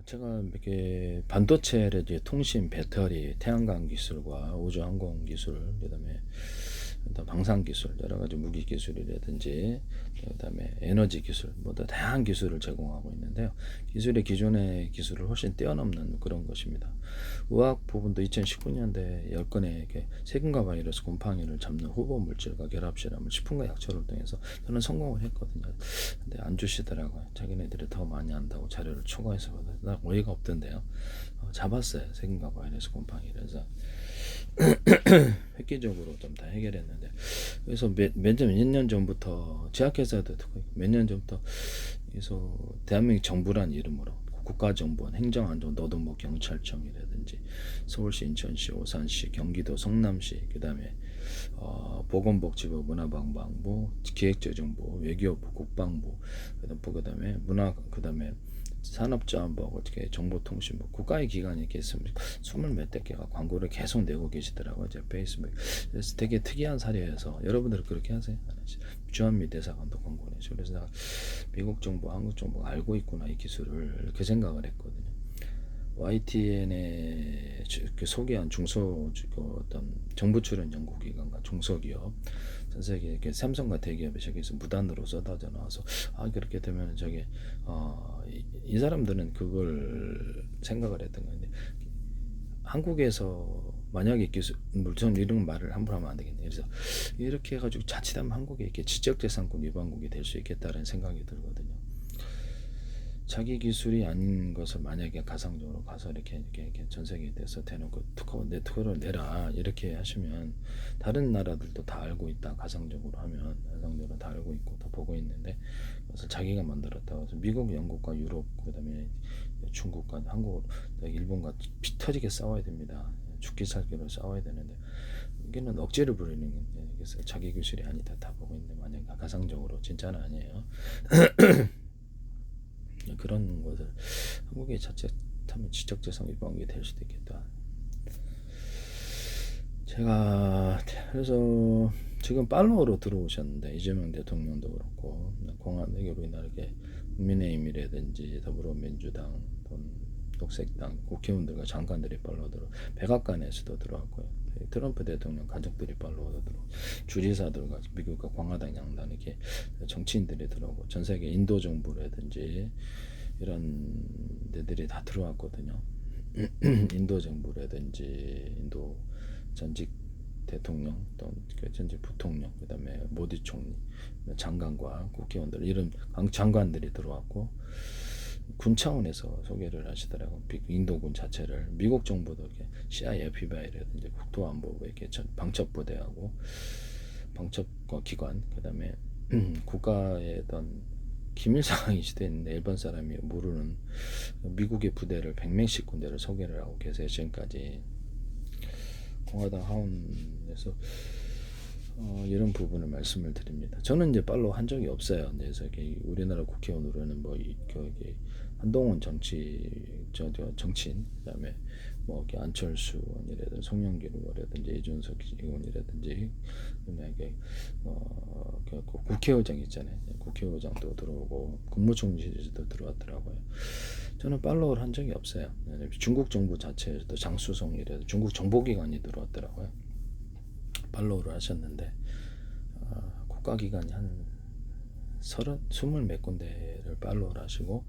제가 이렇게 반도체를 이제 통신, 배터리, 태양광 기술과 우주항공 기술, 그다음에 방산 기술, 여러 가지 무기 기술이라든지, 그다음에 에너지 기술, 뭐다 다양한 기술을 제공하고 있는데요. 기술의 기존의 기술을 훨씬 뛰어넘는 그런 것입니다. 의학 부분도 2019년대 10건의 이렇게 세균과 바이러스, 곰팡이를 잡는 후보 물질과 결합 실험을 식품과 약초를 통해서 저는 성공을 했거든요. 근데 안 주시더라고요. 자기네들이 더 많이 한다고 자료를 초과해서 받아요. 나 어이가 없던데요. 잡았어요. 세균과 바이러스, 곰팡이. 그래서 획기적으로 좀 다 해결했는데, 그래서 몇 년 전부터 제약회사도 몇 년 전부터 그래서 대한민국 정부란 이름으로 국가정보원, 행정안전, 노동부, 경찰청이라든지 서울시, 인천시, 오산시, 경기도, 성남시, 그다음에 보건복지부, 문화관광부, 기획재정부, 외교부, 국방부, 그다음에 문화, 그다음에 산업자원부, 어떻게 정보통신부, 국가의 기관이 이렇게 있으면 20몇 대 개가 광고를 계속 내고 계시더라고요. 제 페이스북. 그래서 되게 특이한 사례여서 여러분들 그렇게 하세요? 주한미 대사관도 광고 내죠. 그래서 내가 미국 정부, 한국 정부가 알고 있구나 이 기술을, 그 생각을 했거든요. YTN에 소개한 어떤 정부 출연 연구기관과 중소기업, 전 세계 이렇게 삼성과 대기업이 저기서 무단으로 쏟아져 나와서 그렇게 되면 이 사람들은 그걸 생각을 했던 건데, 한국에서 만약에 기술, 물론 이런 말을 함부로 하면 안 되겠네. 그래서 이렇게 해가지고 자칫하면 한국이 이렇게 지적재산권 위반국이 될 수 있겠다는 생각이 들거든요. 자기 기술이 아닌 것을 만약에 가상적으로 가서 이렇게 전 세계에 대해서 대놓고 특허를 내라 이렇게 하시면 다른 나라들도 다 알고 있다. 가상적으로 하면 가상적으로 다 알고 있고 다 보고 있는데, 그래서 자기가 만들었다고 해서 미국, 영국과 유럽, 그다음에 중국과 한국, 일본과 피 터지게 싸워야 됩니다. 죽기 살기로 싸워야 되는데, 여기는 억지를 부리는 게, 그래서 자기 기술이 아니다 다 보고 있는데 만약에 가상적으로 진짜는 아니에요. 그런 것을 한국에 자칫하면 지적재산 위반이 될 수도 있겠다. 제가 그래서 지금 팔로워로 들어오셨는데, 이재명 대통령도 그렇고 공화당이 우리나라 이렇게 국민의힘이라든지 더불어민주당, 녹색당 국회의원들과 장관들이 팔로워 들어, 백악관에서도 들어왔고요. 트럼프 대통령 가족들이 팔로워도 들어, 주지사들과 미국과 공화당 양당 이렇게 정치인들이 들어오고, 전 세계 인도 정부라든지 이런 데들이 다 들어왔거든요. 인도 정부라든지 인도 전직 대통령, 또 전직 부통령, 그다음에 모디 총리, 장관과 국회의원들, 이런 장관들이 들어왔고, 군 차원에서 소개를 하시더라고요. 인도군 자체를. 미국 정부도 이렇게 CIA, FBI라든지 국토안보부 이렇게 방첩부대하고 방첩기관, 그다음에 국가의 어떤 기밀상황이 시대인데 일반 사람이 모르는 미국의 부대를 100명씩 군대를 소개를 하고 계세요. 지금까지 공화당 하원에서 이런 부분을 말씀을 드립니다. 저는 이제 팔로우 한 적이 없어요. 그래서 우리나라 국회의원으로는 한동훈 정치인, 그다음에 안철수 의원이라든지 송영길 의원이라든지 이준석 의원이라든지, 국회의장 있잖아요. 국회의장도 들어오고 국무총리도 들어왔더라고요. 저는 팔로우를 한 적이 없어요. 중국 정부 자체에서도 장수성이라든지 중국 정보기관이 들어왔더라고요. 팔로우를 하셨는데, 국가기관이 한 20몇 군데를 팔로우를 하시고,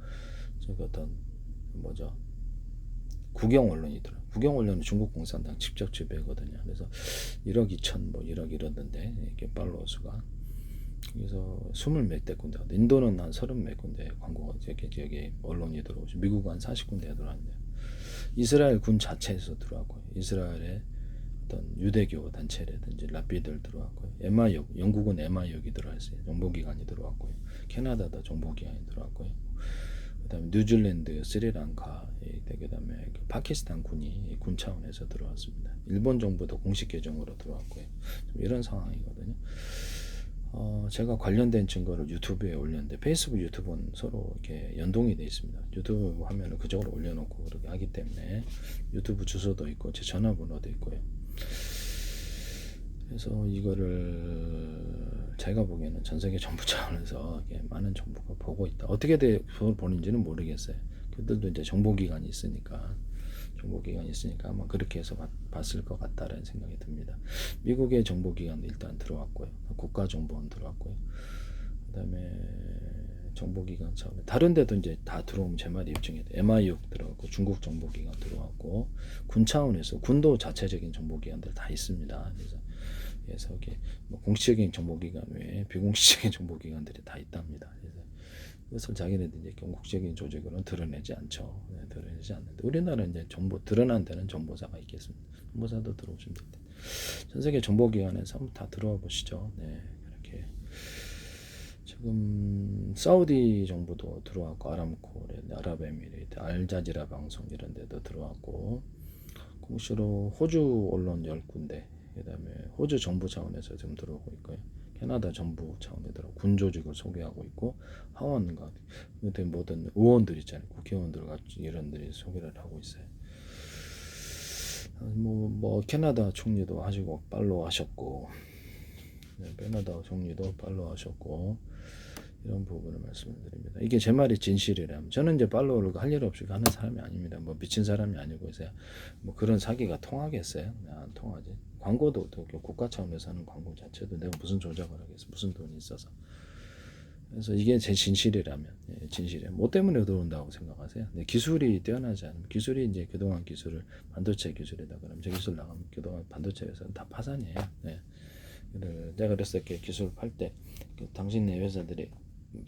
국영 언론이더라고요. 국영 언론은 중국 공산당 직접 지배거든요. 그래서 1억 2천 1억 이러던데, 이렇게 팔로워 수가. 그래서 20몇 대 군데, 인도는 한 30몇 군데 광고가 여기 언론이 들어오죠. 미국은 한 40군데 들어왔는데, 이스라엘 군 자체에서 들어왔고요. 이스라엘의 어떤 유대교 단체라든지 라피들 들어왔고요. 영국은 MI역이 들어왔어요. 정보기관이 들어왔고요. 캐나다도 정보기관이 들어왔고요. 그다음에 뉴질랜드, 스리랑카, 그다음에 파키스탄 군이 군 차원에서 들어왔습니다. 일본 정부도 공식 계정으로 들어왔고요. 이런 상황이거든요. 제가 관련된 증거를 유튜브에 올렸는데, 페이스북, 유튜브는 서로 이렇게 연동이 되어 있습니다. 유튜브 화면을 그쪽으로 올려놓고 그렇게 하기 때문에 유튜브 주소도 있고 제 전화번호도 있고요. 그래서 이거를 제가 보기에는 전 세계 정부 차원에서 많은 정부가 보고 있다. 어떻게 보는지는 모르겠어요. 그들도 이제 정보기관이 있으니까 아마 그렇게 해서 봤을 것 같다라는 생각이 듭니다. 미국의 정보기관 일단 들어왔고요. 국가정보원 들어왔고요. 그다음에 정보기관 차원에 다른 데도 이제 다 들어오면 제 말이 입증이 돼. MI6 들어왔고 중국 정보기관 들어왔고 군 차원에서 군도 자체적인 정보기관들 다 있습니다. 그래서 이게 뭐 공식적인 정보기관 외에 비공식적인 정보기관들이 다 있답니다. 그래서 그것을 자기네들 이제 공식적인 조직으로는 드러내지 않죠. 드러내지 않는데 우리나라는 이제 정보 드러난 데는 정보사가 있겠습니다. 정보사도 들어오시면 됩니다. 전 세계 정보기관에서 한번 다 들어와 보시죠. 네, 그렇게 지금 사우디 정부도 들어왔고 아람코, 아랍에미리트, 알자지라 방송 이런 데도 들어왔고 공시로 호주 언론 10군데 그다음에 호주 정부 차원에서 지금 들어오고 있고요. 캐나다 정부 차원에 들어 군 조직을 소개하고 있고 하원과 모든 의원들 있잖아요. 국회의원들 같이 이런들이 소개를 하고 있어요. 뭐 캐나다 총리도 하시고 팔로우 하셨고 캐나다 총리도 팔로우 하셨고 이런 부분을 말씀을 드립니다. 이게 제 말이 진실이라면 저는 이제 팔로우를 할 일 없이 하는 사람이 아닙니다. 뭐 미친 사람이 아니고 이제 뭐 그런 사기가 통하겠어요? 안 통하지. 광고도 또 국가 차원에서 하는 광고 자체도 내가 무슨 조작을 하겠어? 무슨 돈이 있어서. 그래서 이게 제 진실이라면 진실이에요. 뭐 때문에 들어온다고 생각하세요? 네, 기술이 뛰어나지 않으면 기술이 이제 그동안 기술을 반도체 기술이다 그러면 저 기술 나가면 그동안 반도체 회사는 다 파산이에요. 네. 내가 그랬을 때 기술 팔 때 당신네 회사들이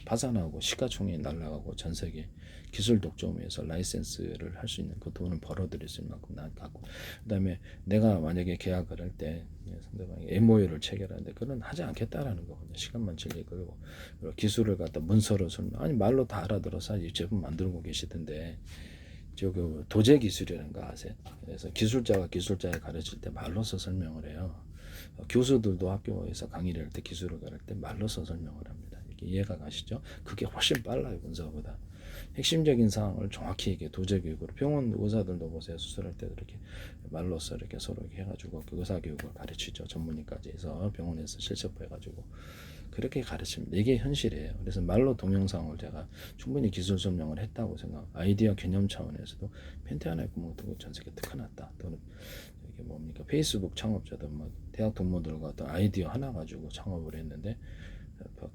파산하고 시가총액이 날라가고 전 세계 기술 독점에서 라이센스를 할 수 있는 그 돈을 벌어들일 수 있는 만큼 난 갖고 그다음에 내가 만약에 계약을 할 때 상대방이 MOU를 체결하는데 그건 하지 않겠다라는 거거든요. 시간만 질리 끌고 기술을 갖다 문서로 설명 아니 말로 다 알아들어서 이 제품 만들고 계시던데 저기 도제 기술이라는 거 아세요? 그래서 기술자가 기술자에 가르칠 때 말로서 설명을 해요. 교수들도 학교에서 강의를 할 때 기술을 가르칠 때 말로서 설명을 합니다. 이렇게 이해가 가시죠? 그게 훨씬 빨라요 문서보다. 핵심적인 사항을 정확히 이게 도제교육으로 병원 의사들도 보세요. 수술할 때도 이렇게 말로서 이렇게 서로 이렇게 해가지고 의사 교육을 가르치죠. 전문의까지 해서 병원에서 실습해가지고 그렇게 가르칩니다. 이게 현실이에요. 그래서 말로 동영상을 제가 충분히 기술 설명을 했다고 생각. 아이디어 개념 차원에서도 펜테아나의 구멍 뜨고 전 세계 특화났다. 또는 이게 뭡니까 페이스북 창업자들 뭐 대학 동문들과 어떤 아이디어 하나 가지고 창업을 했는데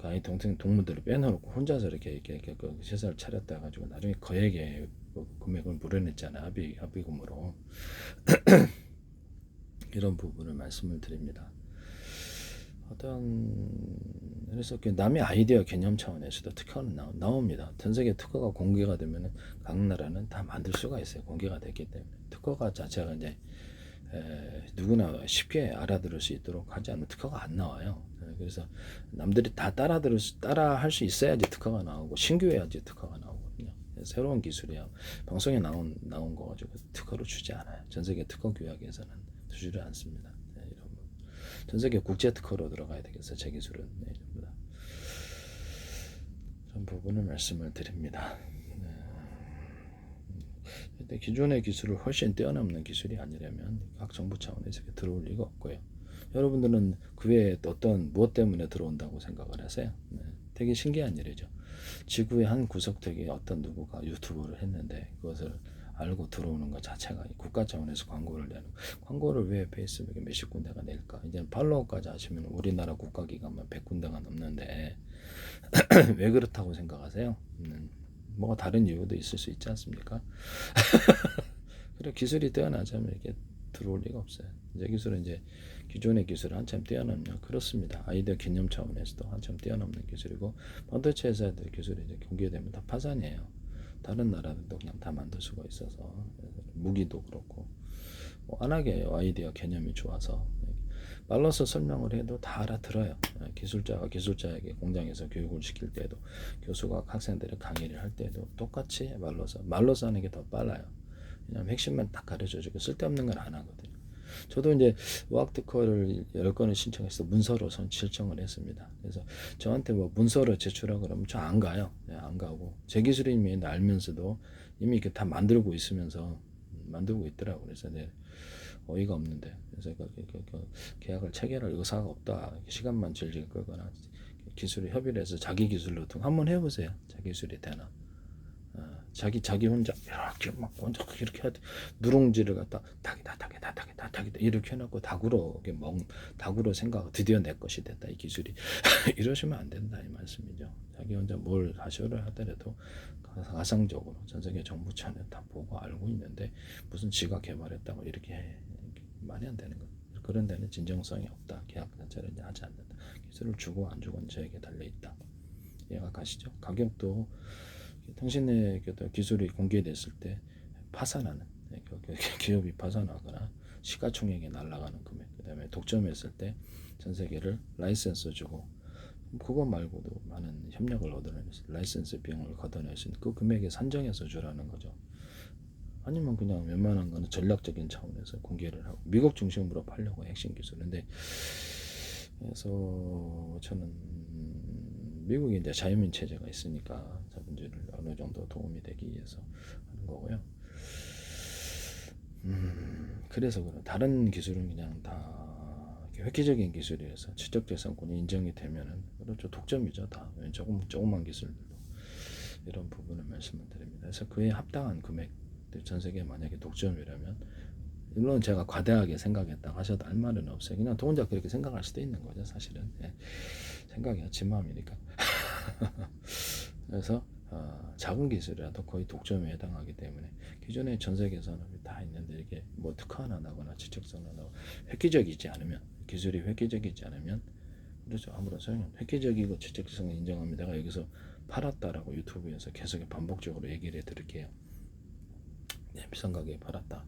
아이 동문들을 빼놓고 혼자서 이렇게 그 회사를 차렸다 가지고 나중에 거액의 금액을 물어냈잖아요. 합의금으로 이런 부분을 말씀을 드립니다. 그래서 남의 아이디어 개념 차원에서도 특허는 나옵니다. 전 세계 특허가 공개가 되면은 각 나라는 다 만들 수가 있어요. 공개가 됐기 때문에 특허가 자체가 이제 누구나 쉽게 알아들을 수 있도록 하지 않으면 특허가 안 나와요. 그래서 남들이 다 따라 할 수 있어야지 특허가 나오고 신규해야지 특허가 나오거든요. 새로운 기술이야 방송에 나온 거 가지고 특허를 주지 않아요. 전 세계 특허 규약에서는 주지를 않습니다. 전 세계 국제 특허로 들어가야 되겠어요. 제 기술은 전부 다. 그런 부분을 말씀을 드립니다. 근데 기존의 기술을 훨씬 뛰어넘는 기술이 아니라면 각 정부 차원에서 들어올 리가 없고요. 여러분들은 그 외에 어떤 무엇 때문에 들어온다고 생각을 하세요? 되게 신기한 일이죠. 지구의 한 구석택에 어떤 누구가 유튜브를 했는데 그것을 알고 들어오는 것 자체가 국가 차원에서 광고를 내는 광고를 왜 페이스북에 몇십 군데가 낼까? 이제 팔로워까지 하시면 우리나라 국가기관만 100군데가 넘는데 왜 그렇다고 생각하세요? 뭐가 다른 이유도 있을 수 있지 않습니까? 그래 기술이 뛰어나자면 이렇게 들어올 리가 없어요. 이제 기술은 이제 기존의 기술을 한참 뛰어넘냐 그렇습니다. 아이디어 개념 차원에서도 한참 뛰어넘는 기술이고 반도체 회사들 기술이 이제 공개되면 다 파산이에요. 다른 나라들도 그냥 다 만들 수가 있어서 무기도 그렇고 뭐 안 하게 아이디어 개념이 좋아서 말로서 설명을 해도 다 알아들어요. 기술자가 기술자에게 공장에서 교육을 시킬 때도 교수가 학생들의 강의를 할 때도 똑같이 말로서 하는 게 더 빨라요. 왜냐하면 핵심만 딱 가르쳐주고 쓸데없는 건 안 하거든요. 저도 이제 의학 특허를 10건을 신청해서 문서로 신청을 했습니다. 그래서 저한테 뭐 문서로 제출하고 그러면 저 안 가요. 안 가고 제 기술임을 알면서도 이미 이렇게 다 만들고 있으면서 만들고 있더라고요. 그래서 어이가 없는데 그래서 그 계약을 체결할 의사가 없다. 시간만 질질 끌거나 기술을 협의를 해서 자기 기술로 한번 해보세요. 자기 기술이 되나. 자기 혼자 이렇게 막 혼자 이렇게 하듯 누룽지를 갖다 닭이다 이렇게 해놓고 닭으로 생각 드디어 내 것이 됐다 이 기술이 이러시면 안 된다 이 말씀이죠. 자기 혼자 뭘 하셔를 하더라도 가상적으로 전 세계 정부 차는 다 보고 알고 있는데 무슨 지가 개발했다고 이렇게 말이 안 되는 거. 그런 데는 진정성이 없다. 계약 자체를 하지 않는다. 기술을 주고 안 주고는 저에게 달려 있다. 이해가 가시죠? 가격도 당신의 기술이 공개됐을 때 파산하는 기업이 파산하거나 시가총액이 날아가는 금액, 그 다음에 독점했을 때 전 세계를 라이센스 주고 그거 말고도 많은 협력을 얻어내면서 라이센스 비용을 걷어낼 수 있는 그 금액에 산정해서 주라는 거죠. 아니면 그냥 웬만한 거는 전략적인 차원에서 공개를 하고 미국 중심으로 팔려고 핵심 기술인데 그래서 저는 미국이 이제 자유민 체제가 있으니까 자본주의를 어느 정도 도움이 되기 위해서 하는 거고요. 그래서 다른 기술은 그냥 다 획기적인 기술이라서 지적재산권이 인정이 되면은 그렇죠 독점이죠 다 조그만 기술들도 이런 부분을 말씀을 드립니다. 그래서 그에 합당한 금액들 전 세계 만약에 독점이라면 물론 제가 과대하게 생각했다 하셔도 할 말은 없어요. 그냥 또 혼자 그렇게 생각할 수도 있는 거죠 사실은. 예. 생각이야 지 마음이니까. 그래서 작은 기술이라도 거의 독점에 해당하기 때문에 기존에 전 세계 산업이 다 있는데 이게 뭐 특허 하나 나거나 지적성 하나 획기적이지 않으면 기술이 획기적이지 않으면 그렇죠 아무런 소용이 없어요. 획기적이고 지적성을 인정합니다. 내가 여기서 팔았다라고 유튜브에서 계속 반복적으로 얘기를 해드릴게요. 네, 비싼 가격에 팔았다.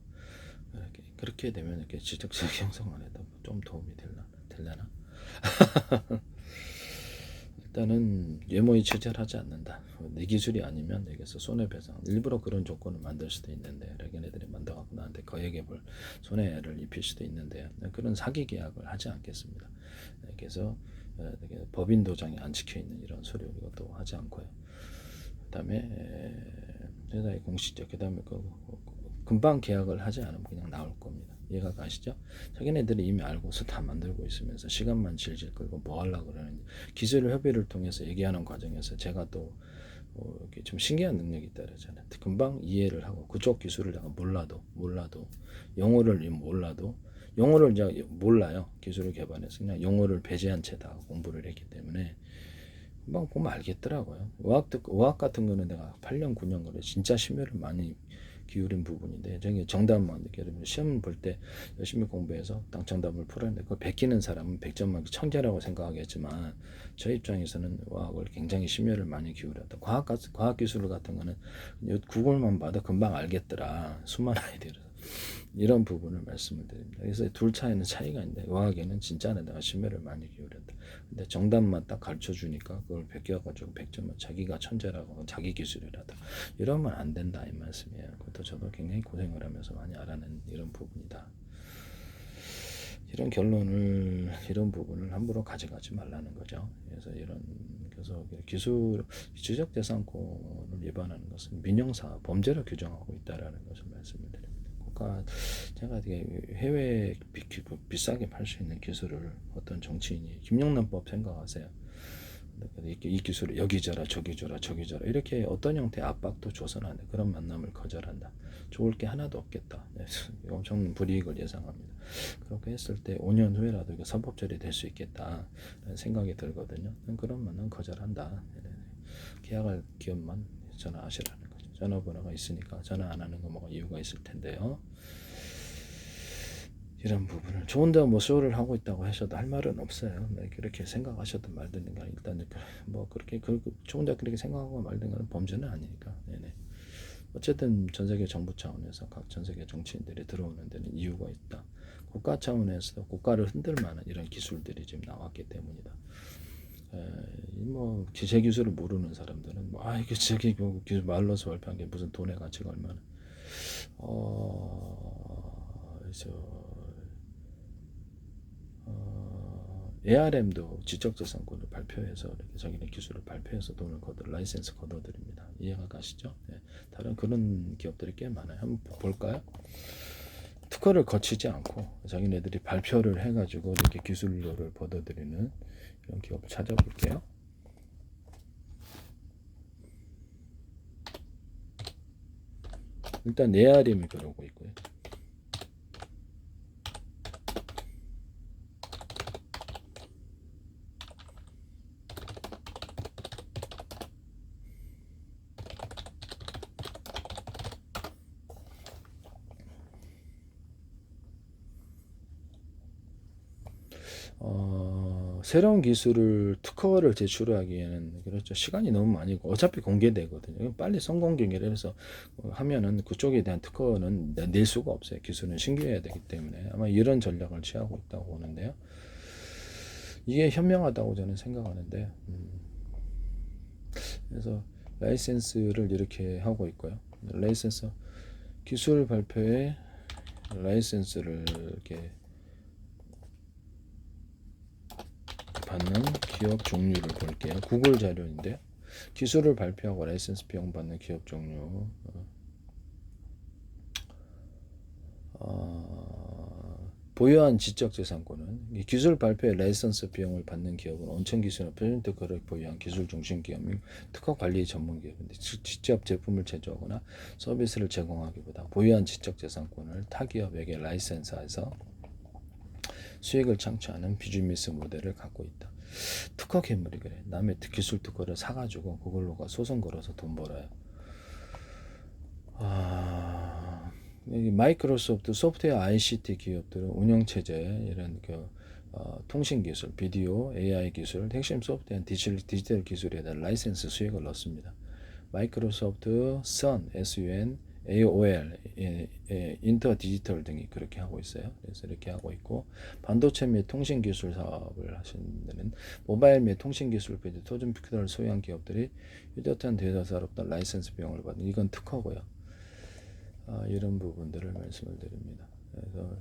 그렇게 되면 이렇게 지적성 형성안에도 좀 도움이 되려나? 일단은 외모의 취재를 하지 않는다. 내 기술이 아니면 내게서 손해배상. 일부러 그런 조건을 만들 수도 있는데 걔네들이 만들어갖고 나한테 거액의 손해를 입힐 수도 있는데 그런 사기 계약을 하지 않겠습니다. 그래서 법인 도장이 안 찍혀있는 이런 서류 이것도 하지 않고요. 그 다음에 회사의 공식적 그 다음에 금방 계약을 하지 않으면 그냥 나올 겁니다. 이해가 가시죠? 자기네들이 이미 알고서 다 만들고 있으면서 시간만 질질 끌고 뭐 하려고 그러는지 기술 협의를 통해서 얘기하는 과정에서 제가 또 이렇게 좀 신기한 능력이 있다 그러잖아요. 금방 이해를 하고 그쪽 기술을 내가 몰라도 영어를 몰라도 영어를 이제 몰라요. 기술을 개발해서 그냥 영어를 배제한 채 다 공부를 했기 때문에 금방 보면 알겠더라고요. 의학 같은 거는 내가 8년 9년 그래 진짜 심혈을 많이 기울인 부분인데 저기 정답만 이렇게 시험 볼 때 열심히 공부해서 딱 정답을 풀었는데 그걸 베끼는 사람은 100점 만점 천재라고 생각하겠지만 저 입장에서는 의학을 굉장히 심혈을 많이 기울였다. 과학 기술 같은 거는 구글만 봐도 금방 알겠더라. 수많은 아이들은 이런 부분을 말씀을 드립니다. 그래서 둘 차이는 차이가 있는데 의학에는 진짜 내가 심혈을 많이 기울였다. 근데 정답만 딱 가르쳐 주니까 그걸 베껴가지고 100점은 자기가 천재라고 자기 기술이라다. 이러면 안 된다 이 말씀이에요. 그것도 저도 굉장히 고생을 하면서 많이 알아낸 이런 부분이다. 이런 결론을 이런 부분을 함부로 가져가지 말라는 거죠. 그래서 기술 지적재산권을 위반하는 것은 민형사 범죄로 규정하고 있다라는 것을 말씀을 드립니다. 제가 되게 해외에 비싸게 팔 수 있는 기술을 어떤 정치인이 김영란법 생각하세요. 이 기술을 여기 줘라 저기 줘라 이렇게 어떤 형태의 압박도 줘서는 안 돼. 그런 만남을 거절한다. 좋을 게 하나도 없겠다. 엄청 불이익을 예상합니다. 그렇게 했을 때 5년 후에라도 이게 사법처리 될 수 있겠다 생각이 들거든요. 그런 만남 거절한다. 계약할 기업만 전화하시라는 거죠. 전화번호가 있으니까 전화 안 하는 거 뭐가 이유가 있을 텐데요. 이런 부분을 좋은데 뭐 쇼를 하고 있다고 하셔도 할 말은 없어요. 그렇게 생각하셔도 말든가 일단 뭐 그렇게 좋은데 그렇게 생각하고 말든가 범죄는 아니니까. 네네. 어쨌든 전 세계 정부 차원에서 각 전 세계 정치인들이 들어오는 데는 이유가 있다. 국가 차원에서 국가를 흔들 만한 이런 기술들이 지금 나왔기 때문이다. 뭐 제 기술을 모르는 사람들은 이게 저기 기술 말로서 발표한 게 무슨 돈의 가치가 얼마나 ARM도 지적재산권을 발표해서 이렇게 자기네 기술을 발표해서 돈을 라이센스 걷어들입니다. 이해가 가시죠? 네. 다른 그런 기업들이 꽤 많아요. 한번 볼까요? 특허를 거치지 않고 자기네들이 발표를 해가지고 이렇게 기술료를 걷어들이는 이런 기업을 찾아볼게요. 일단 네아림이 그러고 있고요. 새로운 기술을 특허를 제출하기에는 그렇죠. 시간이 너무 많이 고 어차피 공개되거든요. 빨리 성공 경기를 해서 하면은 그쪽에 대한 특허는 낼 수가 없어요. 기술은 신규해야 되기 때문에 아마 이런 전략을 취하고 있다고 보는데요. 이게 현명하다고 저는 생각하는데 그래서 라이센스를 이렇게 하고 있고요. 라이센스 기술 발표에 라이센스를 이렇게 받는 기업 종류를 볼게요. 구글 자료인데 기술을 발표하고 라이센스 비용 받는 기업 종류. 보유한 지적재산권은 기술 발표에 라이선스 비용을 받는 기업은 온천 기술이나 표준 특허를 보유한 기술 중심 기업 및 특허 관리 전문 기업인데 직접 제품을 제조하거나 서비스를 제공하기보다 보유한 지적재산권을 타 기업에게 라이센스해서 수익을 창출하는 비즈니스 모델을 갖고 있다. 특허 괴물이 그래. 남의 기술 특허를 사가지고 그걸로가 소송 걸어서 돈 벌어요. 여기 마이크로소프트 소프트웨어 ICT 기업들은 운영체제 이런 통신 기술, 비디오, AI 기술, 핵심 소프트웨어 디지털 기술에 대한 라이센스 수익을 넣습니다. 마이크로소프트, sun, sun, AOL, 인터 디지털 등이 그렇게 하고 있어요. 그래서 이렇게 하고 있고 반도체 및 통신 기술 사업을 하시는 데는 모바일 및 통신 기술 비디 토준 피크를 소유한 기업들이 휴대폰 데이터 사업다 라이센스 비용을 받는 이건 특허고요. 이런 부분들을 말씀을 드립니다. 그래서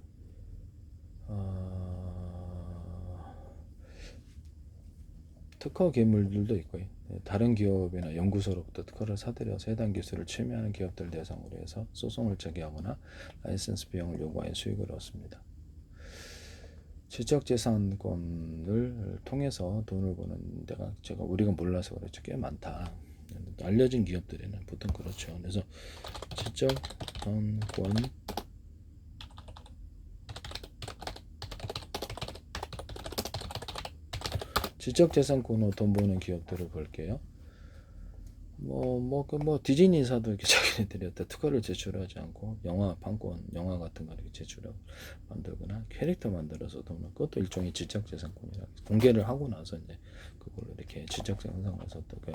특허 괴물들도 있고요. 다른 기업이나 연구소로부터 특허를 사들여서 해당 기술을 침해하는 기업들 대상으로 해서 소송을 제기하거나 라이센스 비용을 요구하여 수익을 얻습니다. 지적재산권을 통해서 돈을 버는 데가 우리가 몰라서 그렇죠. 꽤 많다. 알려진 기업들에는 보통 그렇죠. 그래서 지적재산권 지적재산권으로 돈 버는 기업들을 볼게요. 디즈니사도 이렇게 자기네들이 특허를 제출하지 않고 영화 판권, 영화 같은 거 이렇게 제출하고 만들거나 캐릭터 만들어서 돈을 그것도 일종의 지적재산권이라 공개를 하고 나서 이제 그걸로 이렇게 지적재산권에서 또 그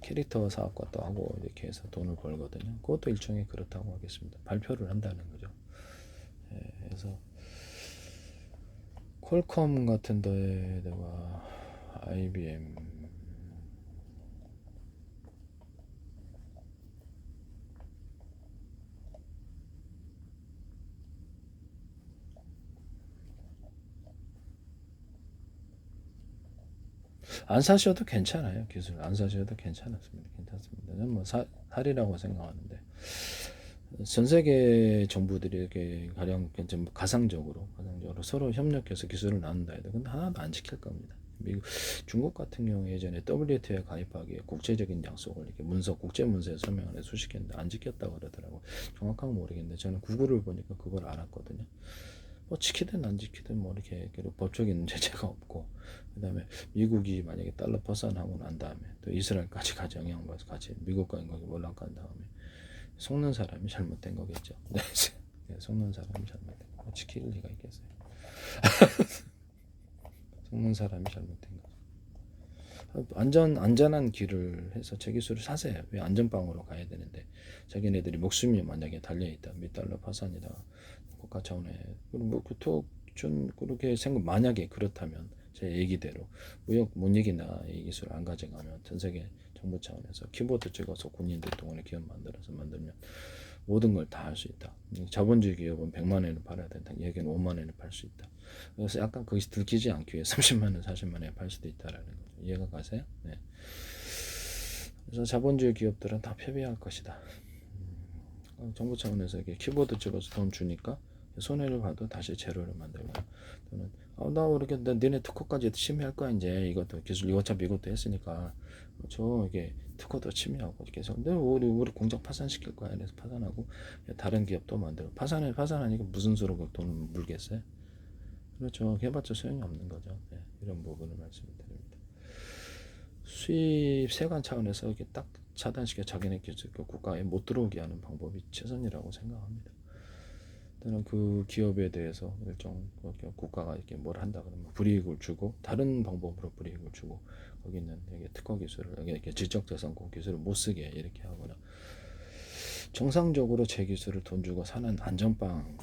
캐릭터 사업과 또 하고 이렇게 해서 돈을 벌거든요. 그것도 일종의 그렇다고 하겠습니다. 발표를 한다는 거죠. 그래서 퀄컴 같은 데다가 IBM 안 사셔도 괜찮아요. 기술 안 사셔도 괜찮습니다. 저는 뭐 살이라고 생각하는데 전 세계 정부들이 이렇게 가령 좀 가상적으로 서로 협력해서 기술을 나눈다 해도 근데 하나도 안 지킬 겁니다. 미국, 중국 같은 경우 예전에 WTO에 가입하기에 국제적인 약속을 이렇게 국제 문서에 서명을 해 수식했는데 안 지켰다고 그러더라고. 정확한 건 모르겠는데 저는 구글을 보니까 그걸 알았거든요. 뭐 지키든 안 지키든 뭐 이렇게 법적인 제재가 없고 그다음에 미국이 만약에 달러 퍼산하고 난 다음에 또 이스라엘까지 같이 영향받아서 같이 미국과 거기 몰락한 다음에 속는 사람이 잘못된 거겠죠. 네, 속는 사람이 잘못된 거 지킬 리가 있겠어요. 속는 사람이 잘못된 거. 안전한 길을 해서 제 기술을 사세요. 왜 안전빵으로 가야 되는데 자기네들이 목숨이 만약에 달려있다 몇 달러 파산이다 국가 차원에 뭐 그렇게 생각 만약에 그렇다면 제 얘기대로 무역 못 이기나 이 기술 안 가져가면 전 세계 정부 차원에서 키보드 찍어서 군인들 동원에 기업 만들면 모든 걸 다 할 수 있다. 자본주의 기업은 100만 원을 팔아야 된다. 얘기는 5만 원을 팔 수 있다. 그래서 약간 거기서 들키지 않기 위해 30만 원, 40만 원에 팔 수도 있다라는 거죠. 이해가 가세요? 네. 그래서 자본주의 기업들은 다 패배할 것이다. 정부 차원에서 이렇게 키보드 찍어서 돈 주니까 손해를 봐도 다시 재료를 만들거나 또는 나 이렇게 너네 특허까지 침해할 거야 이제 이것도 기술 이거 어차피 이것도 했으니까 저 이게 특허도 침해하고 이렇게 해서 근데 우리 공장 파산시킬 거야. 그래서 파산하고 다른 기업도 만들어 파산하니까 무슨 수로 돈 물겠어요? 그렇죠. 해봤자 소용이 없는 거죠. 네, 이런 부분을 말씀드립니다. 수입 세관 차원에서 이렇게 딱 차단시켜 자기네 기술 국가에 못 들어오게 하는 방법이 최선이라고 생각합니다. 저는 그 기업에 대해서 일정 국가가 이렇게 뭘 한다 그러면 불이익을 주고 다른 방법으로 불이익을 주고 거기 있는 특허 기술을 이렇게 지적재산권 기술을 못 쓰게 이렇게 하거나 정상적으로 제 기술을 돈 주고 사는 안전빵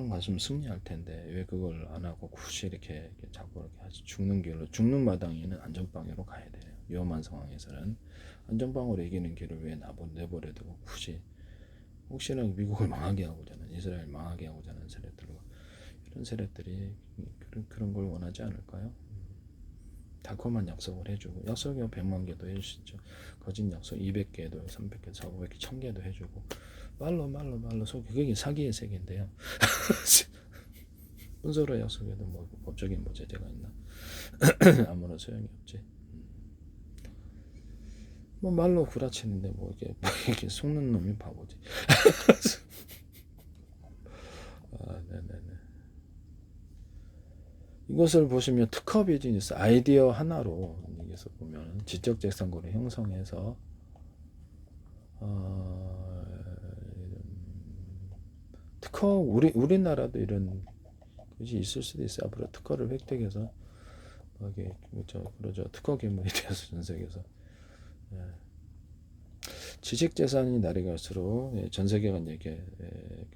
갔으면 승리할 텐데 왜 그걸 안 하고 굳이 이렇게 자꾸 이렇게 하지 죽는 길로 죽는 마당에는 안전빵으로 가야 돼요. 위험한 상황에서는 안전빵으로 이기는 길을 왜 내버려 두고 굳이 혹시나 미국을 망하게 하고자 하는 이스라엘 망하게 하고자 하는 세력들과 이런 세력들이 그런 걸 원하지 않을까요? 달콤한 약속을 해주고 약속이 100만 개도 해주시죠. 거짓 약속 200개도 300개 400개 1000개도 해주고 말로 속이 그게 사기의 세계인데요. 순서로 약속해도 뭐 법적인 뭐 제재가 있나? 아무런 소용이 없지. 뭐 말로 구라치는데 뭐 이렇게 속는 놈이 바보지. 네네네. 이것을 보시면 특허 비즈니스 아이디어 하나로 여기서 보면 지적재산권을 형성해서 특허 우리나라도 이런 것이 있을 수도 있어요. 앞으로 특허를 획득해서 이게 그러죠. 특허 괴물이 되어서 전 세계에서 지식재산이 날이 갈수록 전 세계가 이렇게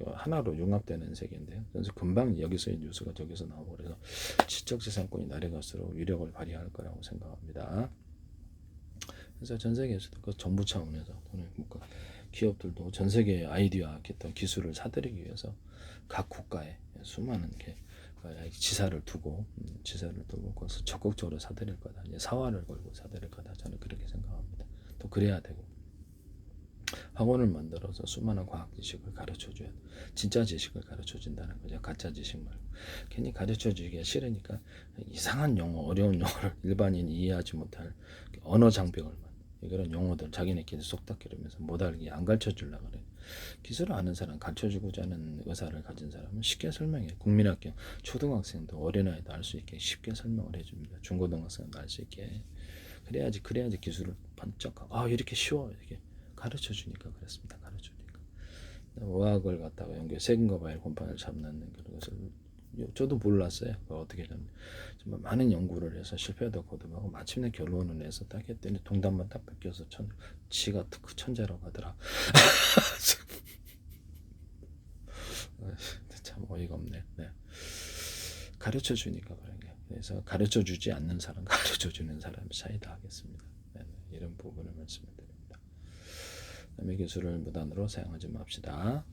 하나로 융합되는 세계인데요. 그래서 금방 여기서의 뉴스가 저기서 나오고 그래서 지적재산권이 날이 갈수록 위력을 발휘할 거라고 생각합니다. 그래서 전 세계에서도 그 정부 차원에서 또는 기업들도 전 세계의 아이디어와 기술을 사들이기 위해서 각 국가에 수많은 지사를 두고 거기서 적극적으로 사들일 거다. 사활을 걸고 사들일 거다. 저는 그렇게 생각합니다. 또 그래야 되고 학원을 만들어서 수많은 과학 지식을 가르쳐줘야 돼. 진짜 지식을 가르쳐준다는 거죠. 가짜 지식 말고. 괜히 가르쳐주기가 싫으니까 이상한 용어, 어려운 용어를 일반인이 이해하지 못할 언어 장벽을 그런 용어들 자기네끼리 쏙딱 기르면서 못 알게 안 가르쳐주려고 그래. 기술을 아는 사람, 가르쳐주고자 하는 의사를 가진 사람은 쉽게 설명해. 국민학교 초등학생도 어린아이도 알 수 있게 쉽게 설명을 해줍니다. 중고등학생도 알 수 있게. 그래야지 기술을 반짝하고 이렇게 쉬워 이렇게 가르쳐주니까 그렇습니다. 가르쳐주니까 어학을 갖다가 세금과 과일 곰팡이를 잡는 그런 것을 저도 몰랐어요. 어떻게 좀 정말 많은 연구를 해서 실패도 거듭하고 마침내 결론을 내서 딱 했더니 동단만 딱 뺏겨서 지가 그 천재라고 하더라. 참 어이가 없네. 네. 가르쳐 주니까 그런 게. 그래서 가르쳐 주지 않는 사람, 가르쳐 주는 사람 차이다 하겠습니다. 네, 이런 부분을 말씀을 드립니다. 남의 기술을 무단으로 사용하지 맙시다.